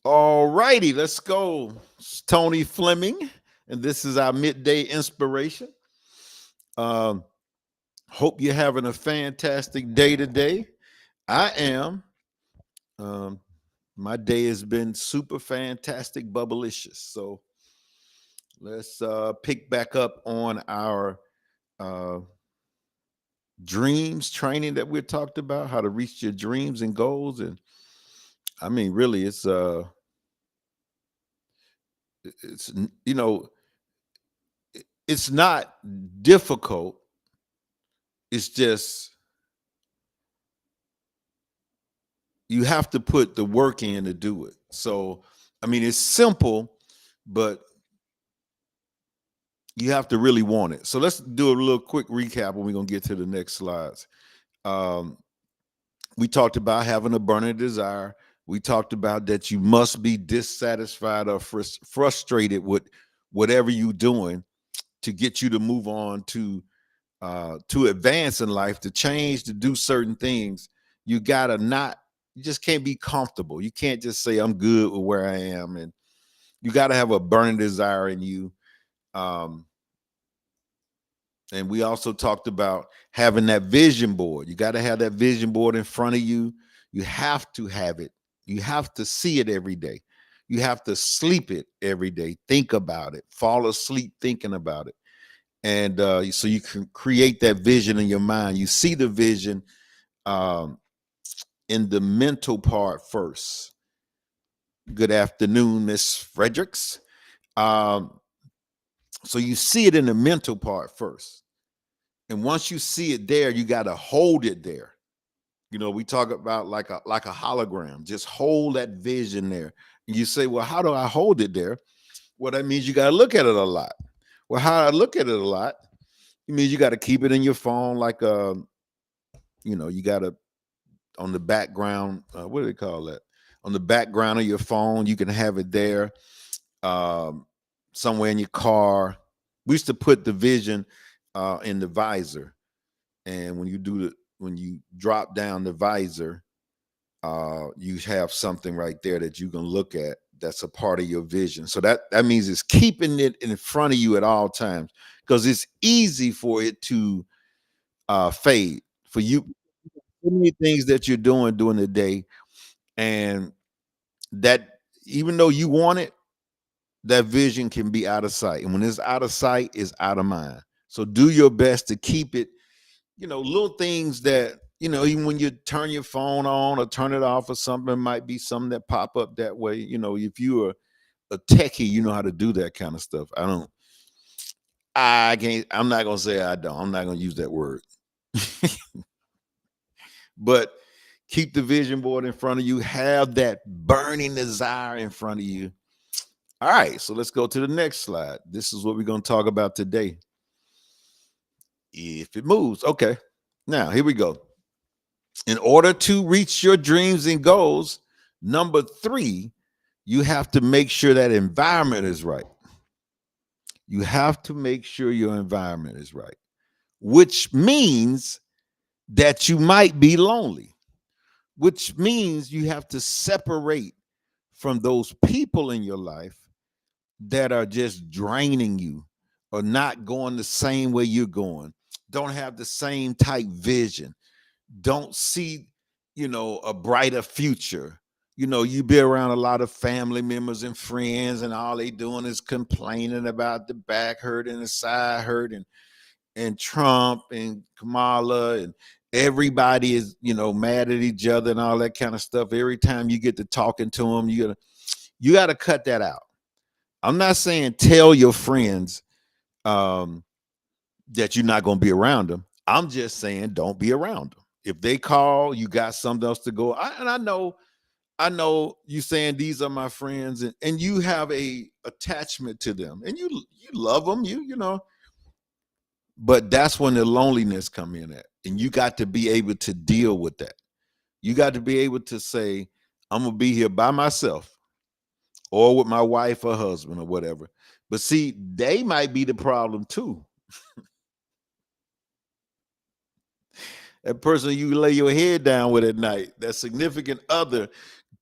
All righty, let's go. It's Tony Fleming, and this is our midday inspiration. Um, Hope you're having a fantastic day today. I am. Um, my day has been super fantastic, bubblicious. So let's pick back up on our uh, dreams training that we talked about, how to reach your dreams and goals. And I mean, really, it's you know, it's not difficult. It's just you have to put the work in to do it. So, I mean, it's simple, but you have to really want it. So let's do a little quick recap and we're going to get to the next slides. Um, we talked about having a burning desire. We talked about that you must be dissatisfied or frustrated with whatever you're doing to get you to move on to advance in life, to change, to do certain things. You gotta not, you just can't be comfortable. You can't just say I'm good with where I am, and you gotta have a burning desire in you. Um, and we also talked about having that vision board. You got to have that vision board in front of you. You have to have it. You have to see it every day. You have to sleep it every day. Think about it. Fall asleep thinking about it. And so you can create that vision in your mind. You see the vision um, in the mental part first. Good afternoon, Miss Fredericks. Um, so you see it in the mental part first. And once you see it there, you got to hold it there. You know, we talk about like a hologram. Just hold that vision there. And you say, well, how do I hold it there? Well, that means you got to look at it a lot. Well, how I look at it a lot, it means you got to keep it in your phone, you got to on the background. What do they call that? On the background of your phone, you can have it there. Um, Somewhere in your car. We used to put the vision in the visor, and when you drop down the visor, you have something right there that you can look at. That's a part of your vision. So that means it's keeping it in front of you at all times because it's easy for it to fade. For you, so many things that you're doing during the day, and that even though you want it, that vision can be out of sight. And when it's out of sight, it's out of mind. So do your best to keep it, little things that, even when you turn your phone on or turn it off or something, it might be something that pop up that way. If you're a techie, you know how to do that kind of stuff. I can't, I'm not going to say I don't, I'm not going to use that word, but keep the vision board in front of you. Have that burning desire in front of you. All right, so let's go to the next slide. This is what we're going to talk about today. If it moves. Okay. Now, here we go. In order to reach your dreams and goals, number 3, you have to make sure that environment is right. You have to make sure your environment is right, which means that you might be lonely, which means you have to separate from those people in your life that are just draining you or not going the same way you're going, don't have the same type vision, don't see, a brighter future. You be around a lot of family members and friends, and all they doing is complaining about the back hurt and the side hurt and Trump and Kamala, and everybody is, mad at each other and all that kind of stuff. Every time you get to talking to them, you gotta cut that out. I'm not saying tell your friends um, that you're not going to be around them. I'm just saying don't be around them. If they call, you got something else to go. I know you saying these are my friends, and you have a attachment to them, and you love them, but that's when the loneliness come in at, and you got to be able to deal with that. You got to be able to say, I'm gonna be here by myself or with my wife or husband or whatever. But see, they might be the problem too. That person you lay your head down with at night, that significant other,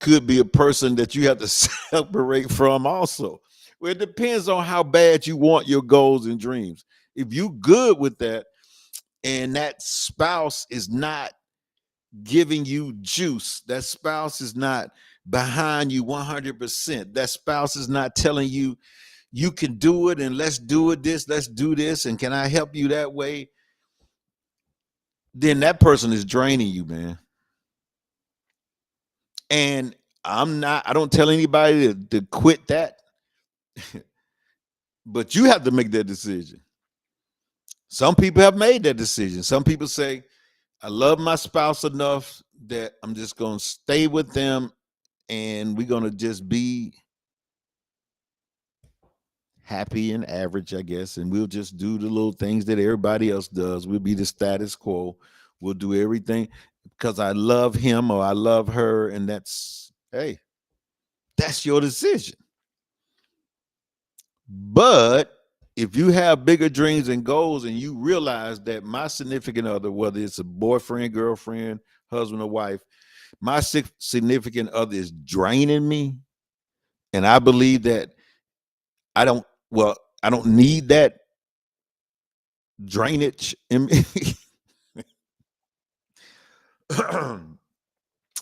could be a person that you have to separate from also. Well, it depends on how bad you want your goals and dreams. If you good with that and that spouse is not giving you juice, that spouse is not behind you 100%, that spouse is not telling you you can do it and let's do it this, let's do this, and can I help you that way, then that person is draining you, man. And I don't tell anybody to quit that, but you have to make that decision. Some people have made that decision. Some people say, I love my spouse enough that I'm just going to stay with them and we're going to just be happy and average, I guess. And we'll just do the little things that everybody else does. We'll be the status quo. We'll do everything because I love him or I love her. And hey, that's your decision. But if you have bigger dreams and goals and you realize that my significant other, whether it's a boyfriend, girlfriend, husband or wife, my significant other is draining me, and I believe that I don't need that drainage in me.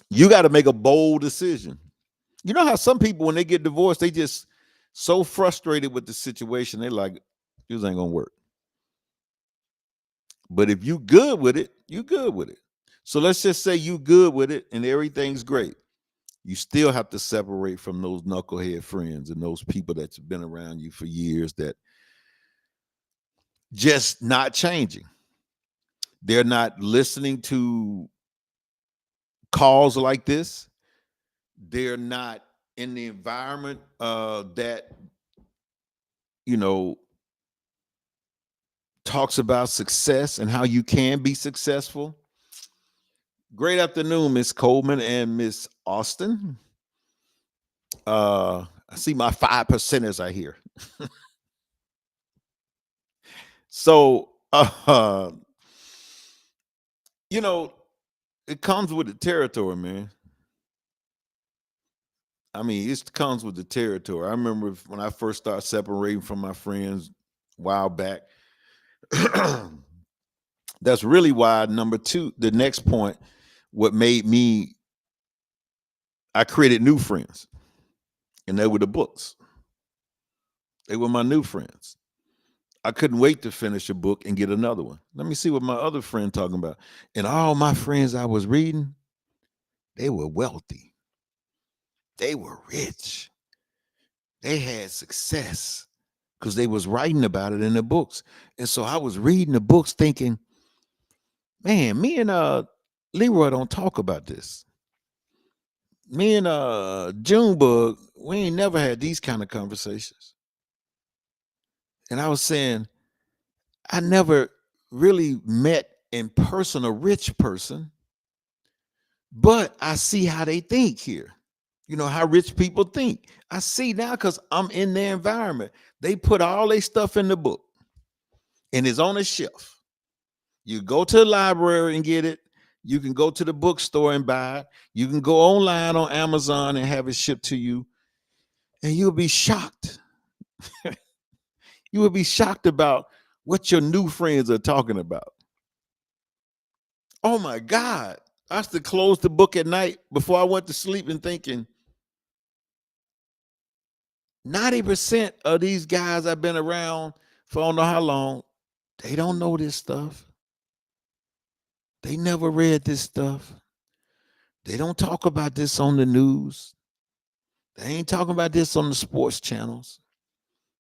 You got to make a bold decision. You know how some people, when they get divorced, they just so frustrated with the situation, they're like, this ain't gonna work. But if you good with it, you good with it. So let's just say you good with it and everything's great. You still have to separate from those knucklehead friends and those people that's been around you for years that just not changing. They're not listening to calls like this. They're not in the environment that, you know, talks about success and how you can be successful. Great afternoon, Miss Coleman and Miss Austin. I see my 5%ers are here. So, you know, it comes with the territory, man. I mean, it comes with the territory. I remember when I first started separating from my friends a while back. That's really why number two, the next point, what made me, I created new friends, and they were the books. They were my new friends. I couldn't wait to finish a book and get another one. Let me see what my other friend talking about. And all my friends I was reading, they were wealthy. They were rich. They had success because they was writing about it in the books. And so I was reading the books thinking, man, me and Leroy don't talk about this. Me and Junebug, we ain't never had these kind of conversations. And I was saying, I never really met in person a rich person, but I see how they think here. You know, how rich people think. I see now because I'm in their environment. They put all their stuff in the book and it's on a shelf. You go to the library and get it. You can go to the bookstore and buy it. You can go online on Amazon and have it shipped to you. And you'll be shocked. You will be shocked about what your new friends are talking about. Oh my God. I used to close the book at night before I went to sleep and thinking, 90% of these guys I've been around for I don't know how long, they don't know this stuff. They never read this stuff. They don't talk about this on the news. They ain't talking about this on the sports channels.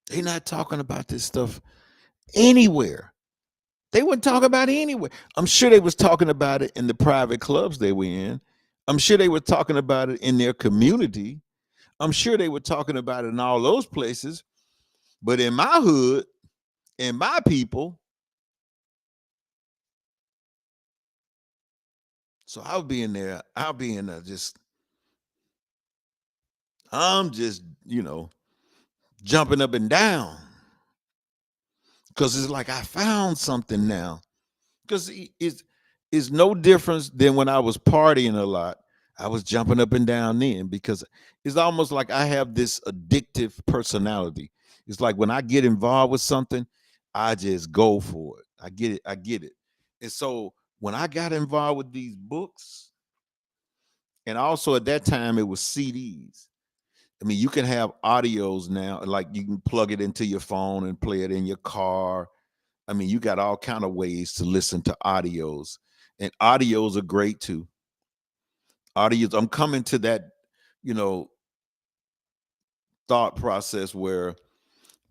They not talking about this stuff anywhere. They wouldn't talk about it anywhere. I'm sure they was talking about it in the private clubs they were in. I'm sure they were talking about it in their community. I'm sure they were talking about it in all those places. But in my hood, in my people, so I'll be in there just, I'm just, jumping up and down because it's like I found something now. Because it's no difference than when I was partying a lot. I was jumping up and down then because it's almost like I have this addictive personality. It's like when I get involved with something, I just go for it. I get it. I get it. And so when I got involved with these books, and also at that time it was CDs. I mean, you can have audios now, like you can plug it into your phone and play it in your car. I mean, you got all kind of ways to listen to audios, and audios are great too. Audios, I'm coming to that, you know, thought process where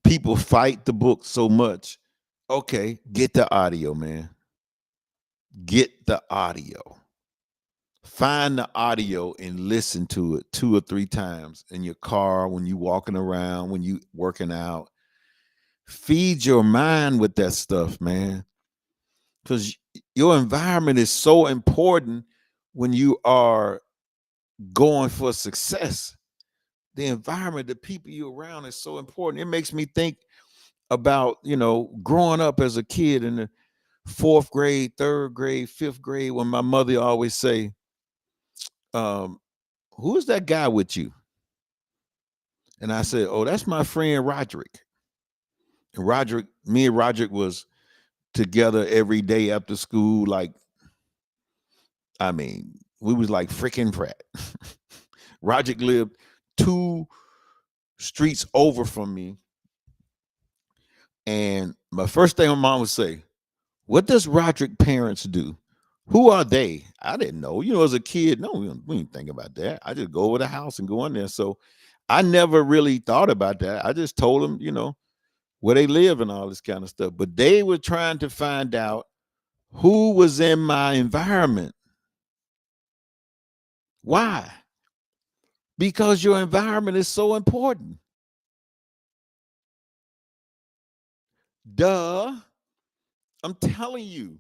people fight the book so much. Okay, get the audio, man. Get the audio. Find the audio and listen to it 2 or 3 times in your car, when you walking around, when you working out. Feed your mind with that stuff, man. Because your environment is so important when you are going for success. The environment, the people you're around is so important. It makes me think about, growing up as a kid in the fourth grade, third grade, fifth grade, when my mother always say, um, who's that guy with you? And I said, oh, that's my friend Roderick. And me and Roderick was together every day after school. Like, I mean, we was like freaking frat. Roderick lived 2 streets over from me. And my first thing my mom would say, what does Roderick parents do? Who are they? I didn't know. As a kid, no, we didn't think about that. I just go over the house and go in there. So I never really thought about that. I just told them, where they live and all this kind of stuff. But they were trying to find out who was in my environment. Why? Because your environment is so important. Duh. I'm telling you,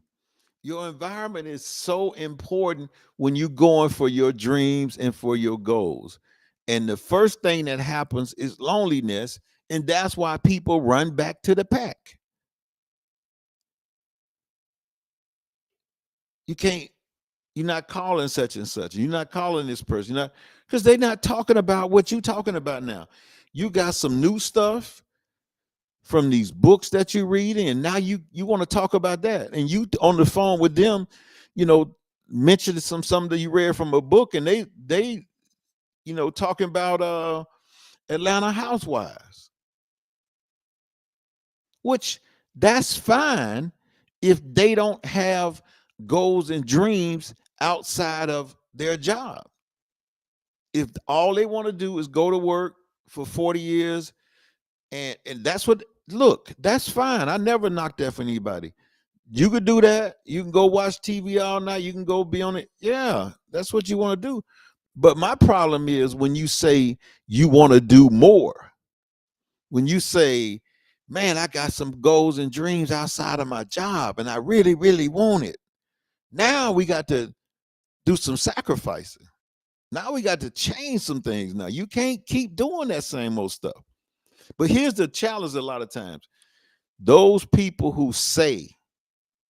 your environment is so important when you're going for your dreams and for your goals. And the first thing that happens is loneliness. And that's why people run back to the pack. You can't, you're not calling such and such. You're not calling this person. You're not, because they're not talking about what you're talking about now. You got some new stuff from these books that you're reading, and now you want to talk about that. And you on the phone with them, mentioned something that you read from a book, and they talking about Atlanta Housewives, which that's fine if they don't have goals and dreams outside of their job. If all they want to do is go to work for 40 years, and that's what, look, that's fine. I never knocked that for anybody. You could do that. You can go watch TV all night. You can go be on it. Yeah, that's what you want to do. But my problem is when you say you want to do more, when you say, man, I got some goals and dreams outside of my job and I really, really want it. Now we got to do some sacrificing. Now we got to change some things. Now you can't keep doing that same old stuff. But here's the challenge a lot of times. Those people who say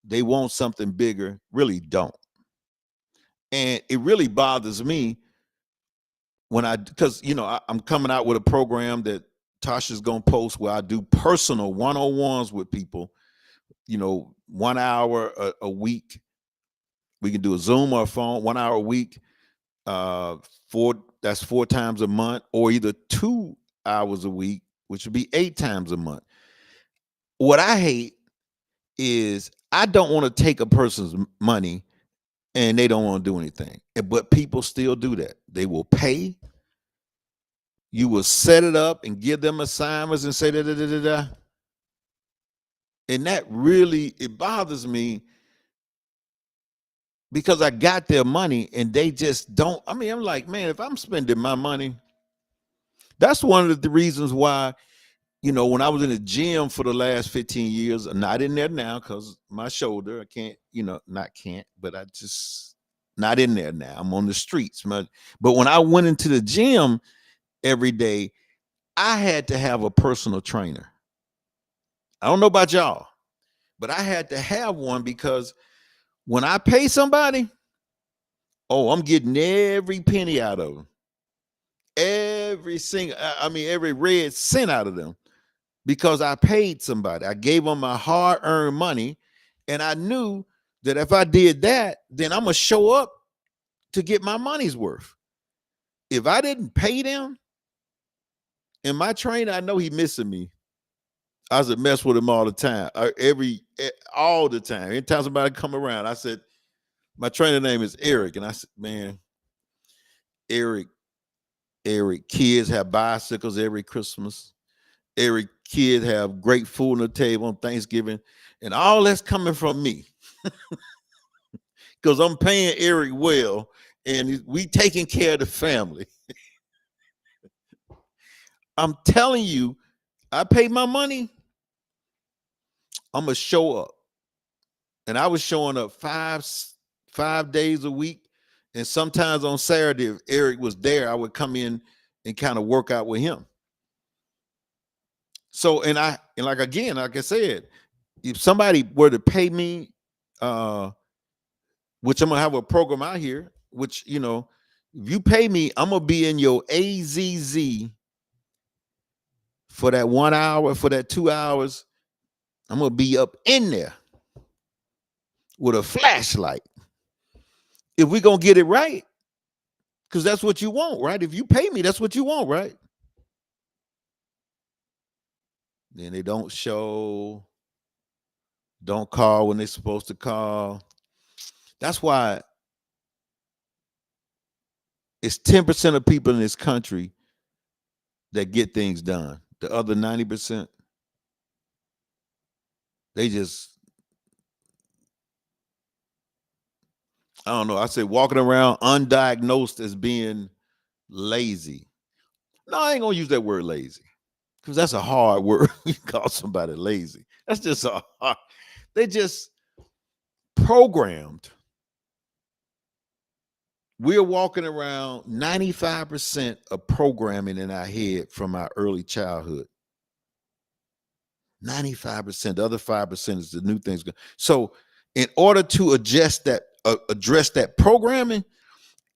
they want something bigger really don't. And it really bothers me because I'm coming out with a program that Tasha's gonna post where I do personal one-on-ones with people, 1 hour a week. We can do a Zoom or a phone, 1 hour a week, that's 4 times a month, or either 2 hours a week, which would be 8 times a month. What I hate is I don't want to take a person's money and they don't want to do anything. But people still do that. They will pay. You will set it up and give them assignments and say da da da da da. And that really, it bothers me because I got their money and they just don't. I mean, I'm like, man, if I'm spending my money, that's one of the reasons why, when I was in the gym for the last 15 years, I'm not in there now because my shoulder, I can't, not can't, but I just not in there now. I'm on the streets. But when I went into the gym every day, I had to have a personal trainer. I don't know about y'all, but I had to have one because when I pay somebody, Oh, I'm getting every penny out of them. Every red cent out of them, because I paid somebody. I gave them my hard-earned money, and I knew that if I did that, then I'm gonna show up to get my money's worth. If I didn't pay them, and my trainer, I know he missing me. I was a mess with him all the time. All the time. Anytime somebody come around, I said, my trainer name is Eric. And I said, man, Eric, kids have bicycles every Christmas. Eric, kids have great food on the table on Thanksgiving. And all that's coming from me. Because I'm paying Eric well, and we taking care of the family. I'm telling you, I pay my money, I'm gonna show up. And I was showing up five days a week. And sometimes on Saturday, if Eric was there, I would come in and kind of work out with him. So, and like I said, if somebody were to pay me, which I'm gonna have a program out here, which, if you pay me, I'm gonna be in your AZZ for that 1 hour, for that 2 hours. I'm gonna be up in there with a flashlight. If we gonna get it right, because that's what you want, right? If you pay me, that's what you want, right? Then they don't show, don't call when they're supposed to call. That's why it's 10% of people in this country that get things done. The other 90%, they just, I don't know. I say walking around undiagnosed as being lazy. No, I ain't gonna use that word lazy, because that's a hard word. You call somebody lazy. That's just they just programmed. We're walking around 95% of programming in our head from our early childhood. 95%. The other 5% is the new things. So, in order to address that programming,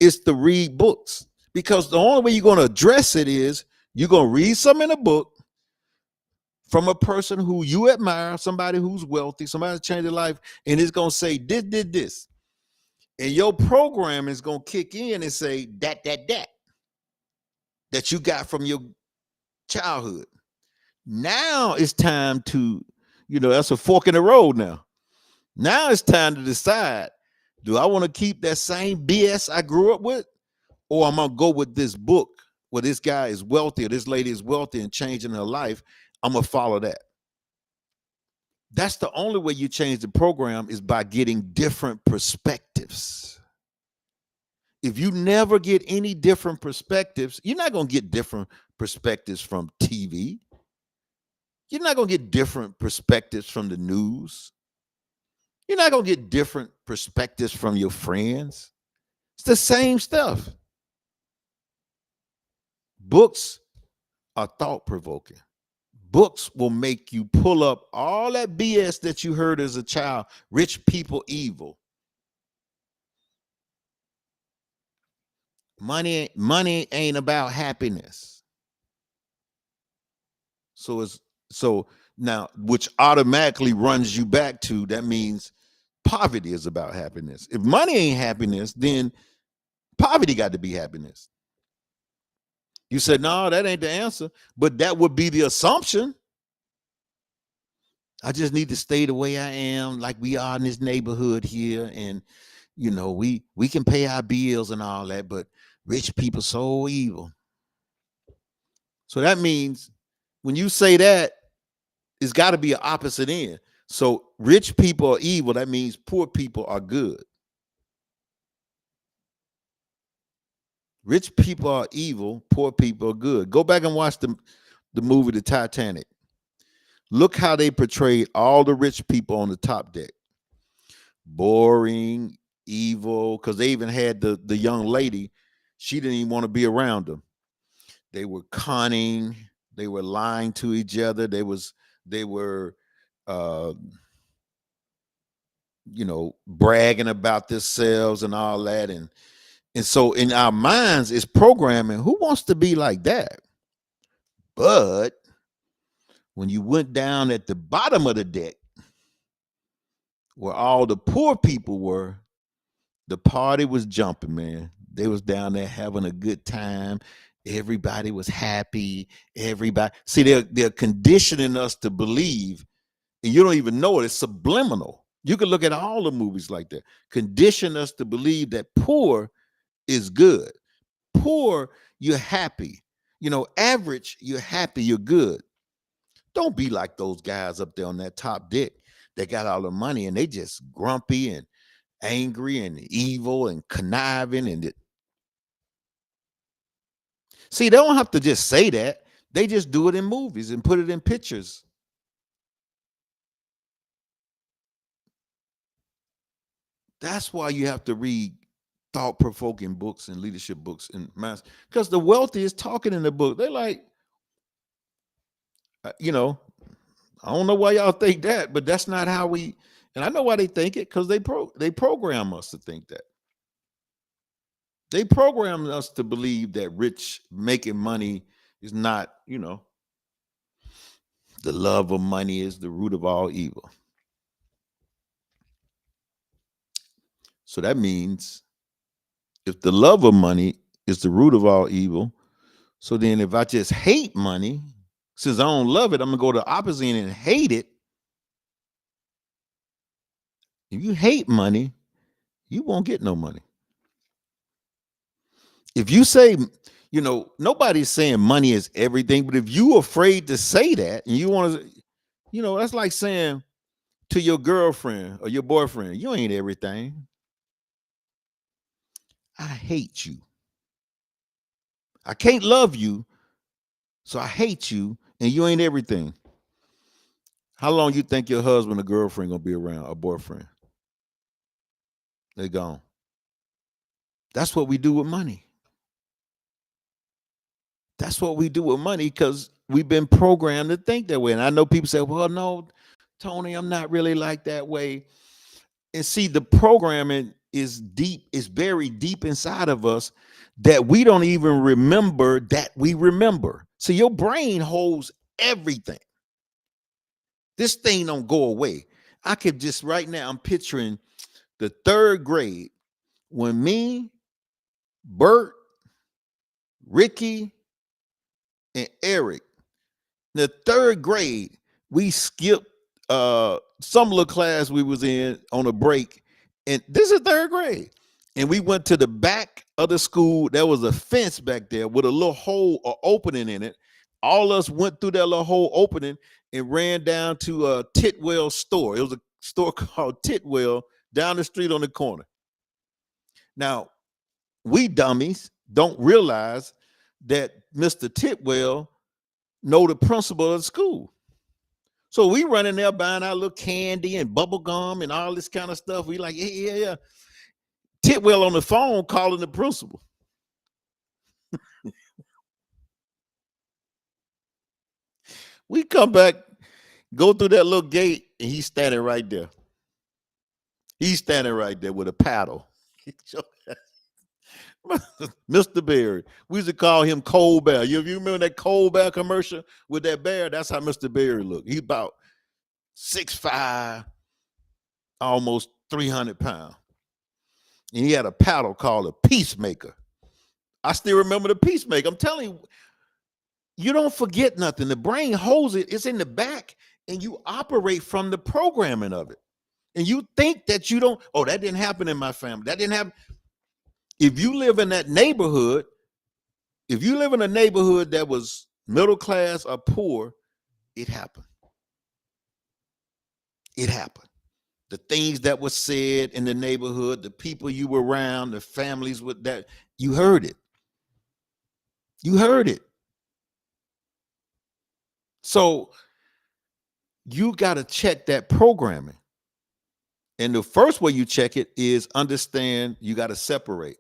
is to read books. Because the only way you're going to address it is you're going to read something in a book from a person who you admire, somebody who's wealthy, somebody that's changed their life, and it's going to say this, did this. And your program is going to kick in and say that you got from your childhood. Now it's time to, that's a fork in the road now. Now it's time to decide, do I want to keep that same BS I grew up with? Or I'm going to go with this book where this guy is wealthy or this lady is wealthy and changing her life. I'm going to follow that. That's the only way you change the program, is by getting different perspectives. If you never get any different perspectives, you're not going to get different perspectives from TV. You're not going to get different perspectives from the news. You're not going to get different perspectives from your friends. It's the same stuff. Books are thought-provoking. Books will make you pull up all that BS that you heard as a child. Rich people evil. Money ain't about happiness. So now, which automatically runs you back to, that means poverty is about happiness. If money ain't happiness, then poverty got to be happiness. You said, no, that ain't the answer, but that would be the assumption. I just need to stay the way I am, like we are in this neighborhood here, and we can pay our bills and all that, but rich people so evil. So that means when you say that, it's got to be an opposite end. So rich people are evil. That means poor people are good. Rich people are evil. Poor people are good. Go back and watch the movie The Titanic. Look how they portrayed all the rich people on the top deck. Boring, evil, because they even had the young lady. She didn't even want to be around them. They were conning. They were lying to each other. They were bragging about themselves and all that. And And so in our minds, it's programming. Who wants to be like that? But when you went down at the bottom of the deck, where all the poor people were, the party was jumping, man. They was down there having a good time. Everybody was happy. Everybody, see, they're conditioning us to believe, and you don't even know it. It's subliminal. You can look at all the movies like that. Condition us to believe that poor is good. Poor, you're happy. You know, average, you're happy, you're good. Don't be like those guys up there on that top deck that got all the money and they just grumpy and angry and evil and conniving see, they don't have to just say that. They just do it in movies and put it in pictures. That's why you have to read thought-provoking books and leadership books and mass, because the wealthy is talking in the book. They're like, you know, I don't know why y'all think that, but that's not how we. And I know why they think it, because they program us to think that. They program us to believe that making money is not, you know, the love of money is the root of all evil. So that means if the love of money is the root of all evil, so then if I just hate money, since I don't love it, I'm gonna go to the opposite end and hate it. If you hate money, you won't get no money. If you say, you know, nobody's saying money is everything, but if you're afraid to say that and you want to, you know, that's like saying to your girlfriend or your boyfriend, you ain't everything. I hate you. I can't love you, so I hate you, and you ain't everything. How long you think your husband or girlfriend gonna be around, or boyfriend? They gone. That's what we do with money. That's what we do with money, because we've been programmed to think that way. And I know people say, well, no, Tony, I'm not really like that way. And see, the programming is deep, it's buried deep inside of us that we don't even remember that we remember. So your brain holds everything. This thing don't go away. I could just right now, I'm picturing the third grade when me, Bert, Ricky, and Eric, the third grade, we skipped some little class we was in on a break. And this is third grade. And we went to the back of the school. There was a fence back there with a little hole or opening in it. All of us went through that little hole opening and ran down to Titwell's store. It was a store called Titwell down the street on the corner. Now, we dummies don't realize that Mr. Titwell know the principal of the school. So we run in there buying our little candy and bubble gum and all this kind of stuff. We like, yeah. Titwell on the phone calling the principal. We come back, go through that little gate, and he's standing right there. He's standing right there with a paddle. Mr. Berry. We used to call him Cold Bear. You remember that Cold Bear commercial with that bear? That's how Mr. Berry looked. He's about 6'5", almost 300 pounds. And he had a paddle called a Peacemaker. I still remember the Peacemaker. I'm telling you, you don't forget nothing. The brain holds it. It's in the back, and you operate from the programming of it. And you think that you don't, oh, that didn't happen in my family. That didn't happen. If you live in that neighborhood, if you live in a neighborhood that was middle class or poor, it happened. It happened. The things that were said in the neighborhood, the people you were around, the families with that, you heard it. You heard it. So you got to check that programming. And the first way you check it is understand you got to separate,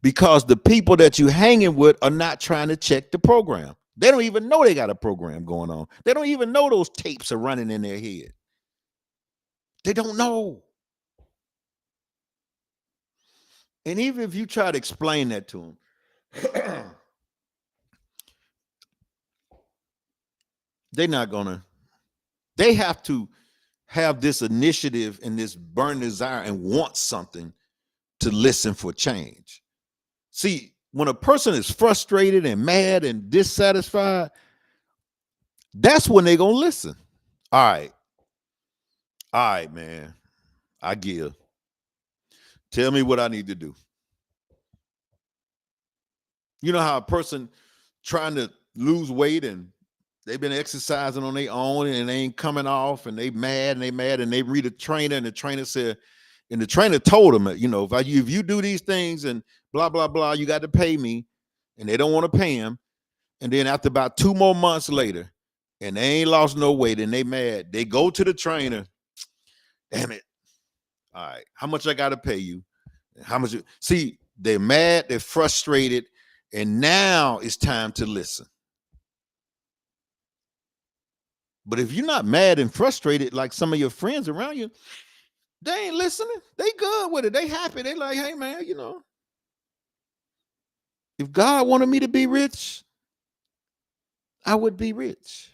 because the people that you're hanging with are not trying to check the program. They don't even know they got a program going on. They don't even know those tapes are running in their head. They don't know. And even if you try to explain that to them, they're not gonna. They have to have this initiative and this burning desire and want something to listen for change. See, when a person is frustrated and mad and dissatisfied, that's when they're gonna listen. All right, man. I give. Tell me what I need to do. You know how a person trying to lose weight and they've been exercising on their own and they ain't coming off and they mad and they read a trainer and the trainer said, and the trainer told them, you know, if you do these things and blah, blah, blah, you got to pay me, and they don't want to pay him. And then after about 2 more months later, and they ain't lost no weight and they mad, they go to the trainer. Damn it. All right. How much I got to pay you? How much? See, they're mad, they're frustrated, and now it's time to listen. But if you're not mad and frustrated like some of your friends around you, they ain't listening. They good with it. They happy. They like, hey, man, you know, if God wanted me to be rich, I would be rich.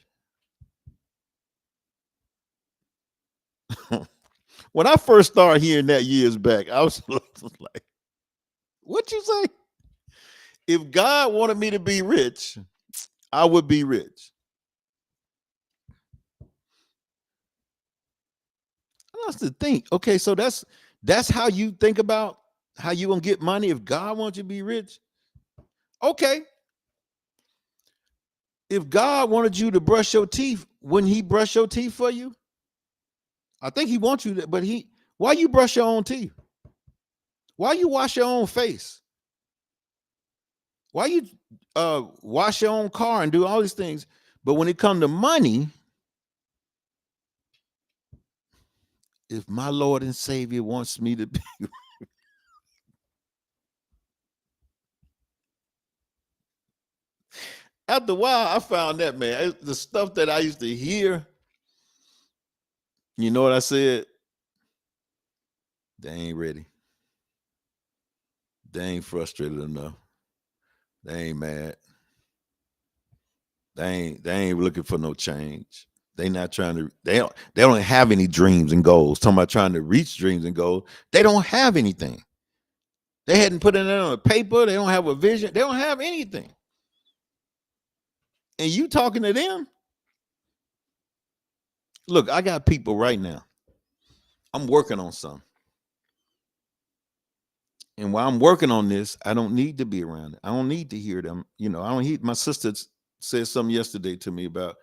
When I first started hearing that years back, I was like, what you say? If God wanted me to be rich, I would be rich. That's the thing. Okay, so that's how you think about how you gonna get money if God wants you to be rich. Okay. If God wanted you to brush your teeth, wouldn't he brush your teeth for you? I think he wants you to, but why you brush your own teeth? Why you wash your own face? Why you wash your own car and do all these things? But when it comes to money, if my Lord and Savior wants me to be after a while, I found that, man, the stuff that I used to hear, you know what I said? They ain't ready. They ain't frustrated enough. They ain't mad. They ain't looking for no change. They not trying to, they don't have any dreams and goals. Talking about trying to reach dreams and goals. They don't have anything. They hadn't put it on a paper. They don't have a vision. They don't have anything. And you talking to them? Look, I got people right now. I'm working on something. And while I'm working on this, I don't need to be around it. I don't need to hear them. You know, I don't need, my sister said something yesterday to me about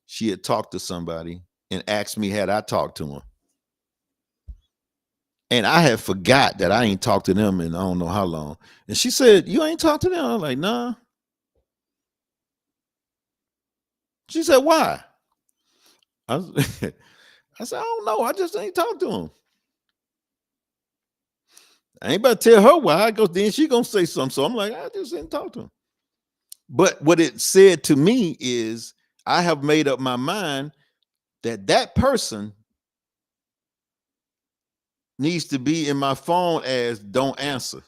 she had talked to somebody and asked me, had I talked to him? And I had forgot that I ain't talked to them in I don't know how long. And she said, you ain't talked to them? I'm like, nah. She said, why? I said, I don't know. I just ain't talked to him. I ain't about to tell her why, because then she gonna say something. So I'm like, I just didn't talk to him. But what it said to me is, I have made up my mind that that person needs to be in my phone as don't answer.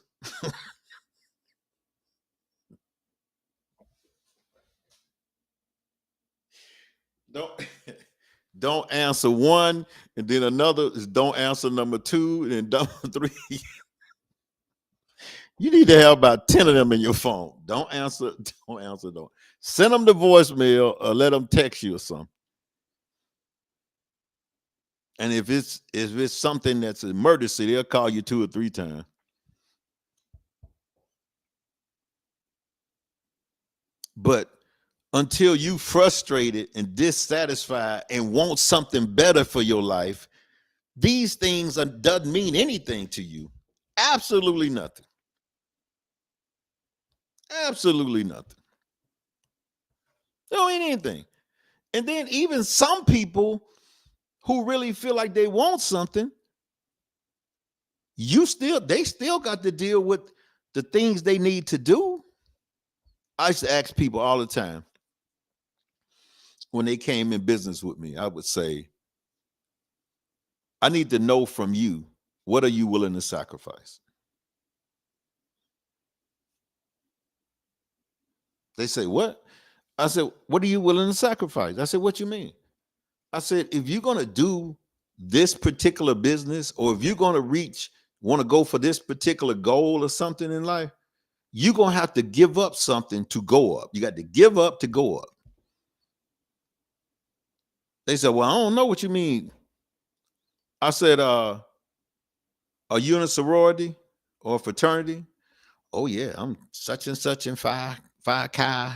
Don't don't answer one, and then another is don't answer number two, and then number three. You need to have about 10 of them in your phone. Don't answer, don't answer, don't. Send them the voicemail or let them text you or something. And if it's something that's an emergency, they'll call you 2 or 3 times. But until you frustrated and dissatisfied and want something better for your life, these things doesn't mean anything to you. Absolutely nothing. Absolutely nothing. They don't mean anything. And then even some people who really feel like they want something, they still got to deal with the things they need to do. I used to ask people all the time when they came in business with me, I would say, I need to know from you, what are you willing to sacrifice? They say, what? I said, what are you willing to sacrifice? I said, what you mean? I said, if you're going to do this particular business, or if you're going to want to go for this particular goal or something in life, you're going to have to give up something to go up. You got to give up to go up. They said, well, I don't know what you mean. I said, are you in a sorority or a fraternity? Oh yeah, I'm such and such in Phi Chi.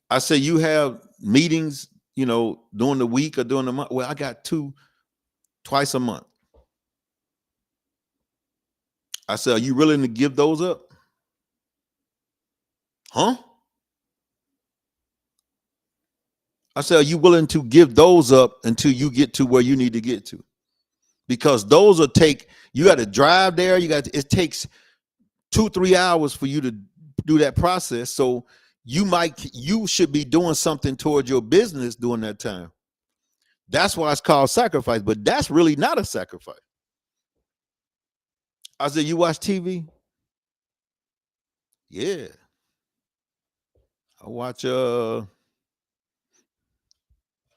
I said, you have meetings, during the week or during the month? Well, I got twice a month. I said, are you willing to give those up? Huh? I said, are you willing to give those up until you get to where you need to get to? Because those you got to drive there. It takes 2-3 hours for you to do that process. So you should be doing something towards your business during that time. That's why it's called sacrifice, but that's really not a sacrifice. I said, you watch TV? Yeah. I watch Love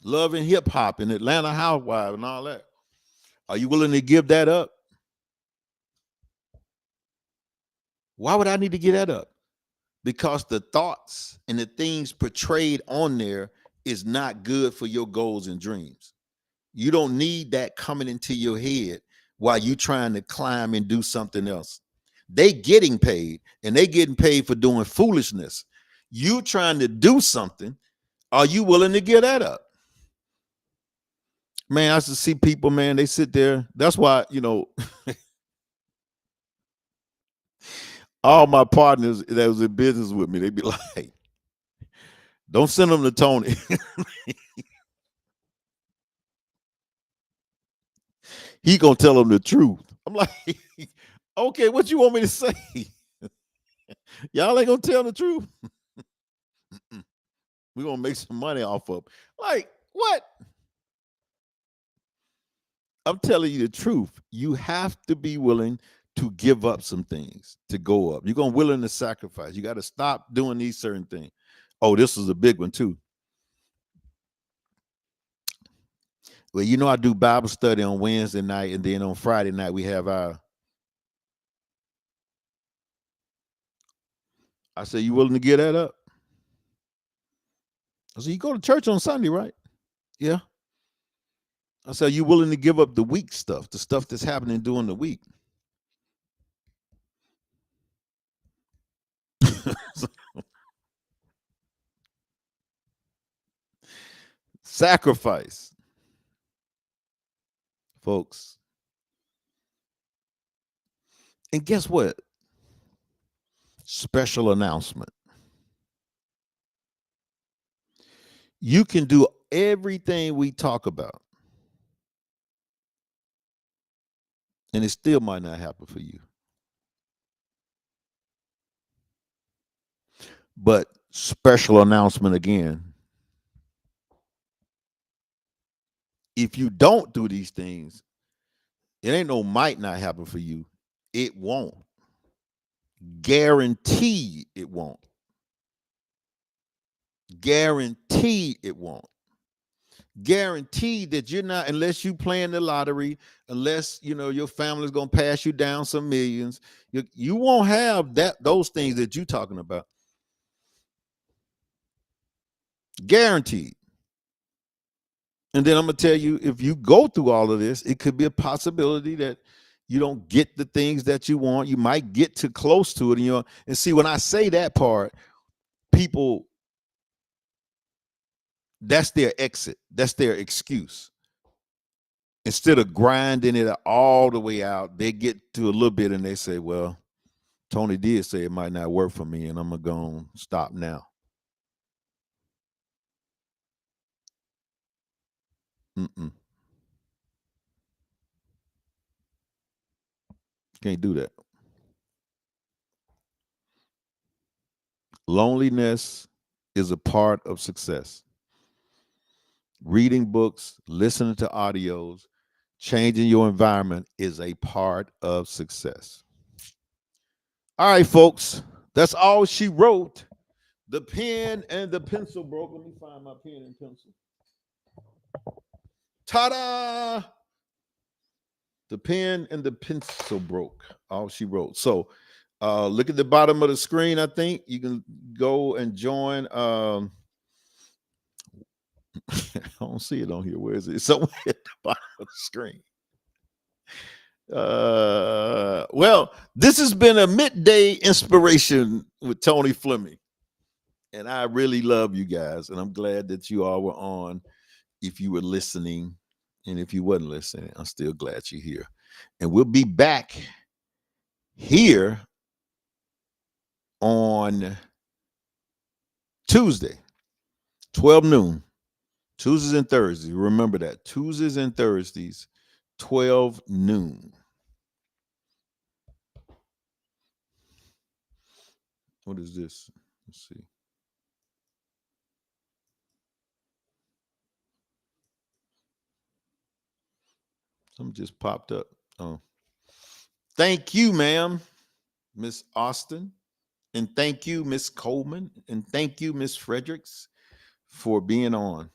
and Hip Hop and Atlanta Housewives and all that. Are you willing to give that up? Why would I need to give that up? Because the thoughts and the things portrayed on there is not good for your goals and dreams. You don't need that coming into your head while you trying to climb and do something else. They getting paid, and they getting paid for doing foolishness. You trying to do something. Are you willing to give that up? Man, I used to see people, man, they sit there. That's why, all my partners that was in business with me, they'd be like, don't send them to Tony. He gonna tell them the truth. I'm like, okay, what you want me to say? Y'all ain't gonna tell the truth. We're gonna make some money off of. Like, what? I'm telling you the truth. You have to be willing to give up some things to go up. You're gonna willing to sacrifice. You got to stop doing these certain things. Oh, this is a big one too. Well, I do Bible study on Wednesday night, and then on Friday night we have our. I said, you willing to give that up? I said, you go to church on Sunday, right? Yeah. I said, you willing to give up the week stuff, the stuff that's happening during the week? Sacrifice, folks. And guess what? Special announcement. You can do everything we talk about, and it still might not happen for you. But special announcement again. If you don't do these things, it ain't no might not happen for you. It won't. Guarantee it won't. Guarantee it won't. Guarantee that you're not, unless you playing the lottery, unless your family's gonna pass you down some millions, you won't have those things that you're talking about. Guaranteed. And then I'm gonna tell you, if you go through all of this, it could be a possibility that you don't get the things that you want. You might get too close to it, and see, when I say that part, people, that's their exit, that's their excuse. Instead of grinding it all the way out, they get to a little bit and they say, well, Tony did say it might not work for me, and I'm gonna stop now. Can't do that. Loneliness is a part of success. Reading books, listening to audios, changing your environment is a part of success. All right, folks, That's all she wrote. The pen and the pencil broke. Let me find my pen and pencil. Ta-da! The pen and the pencil broke. All she wrote. So look at the bottom of the screen. I think you can go and join. I don't see it on here. Where is it? It's somewhere at the bottom of the screen. Well, this has been a midday inspiration with Tony Fleming. And I really love you guys. And I'm glad that you all were on. If you were listening, and if you wasn't listening, I'm still glad you're here. And we'll be back here on Tuesday, 12 noon. Tuesdays and Thursdays. Remember that. Tuesdays and Thursdays, 12 noon. What is this? Let's see. Something just popped up. Oh. Thank you, ma'am, Miss Austin. And thank you, Miss Coleman. And thank you, Miss Fredericks, for being on.